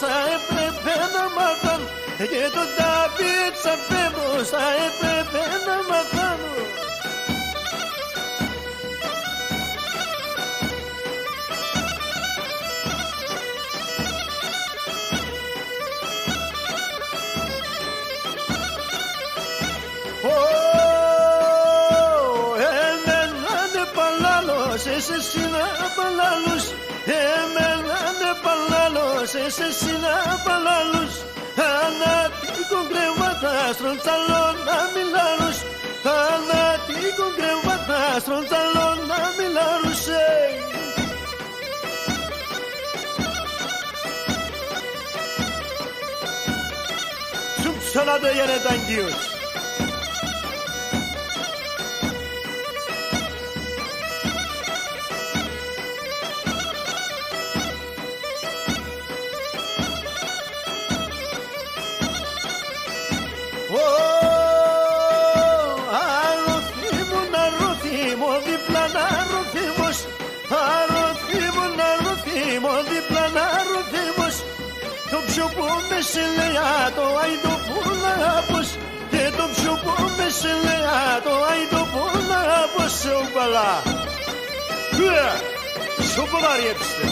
θα έπρεπε να μάθαν και το ταπίτσα φεύγος θα έπρεπε να μαθάνω. Εσύ να παλάλους, εμένα ναι παλάλος, εσύ να παλάλους. Ανάτικον κρεβάτα στον τσαλόν να μιλάρους, ανάτικον κρεβάτα στον τσαλόν να μιλάρους. Σου ψαλάτε για νεταγκίους. Το πιο που με σε λέει το άιντο πουλάπος και το πιο που με σε λέει το άιντο πουλάπος. Σε ουπαλά, σου πουλάριεψτε.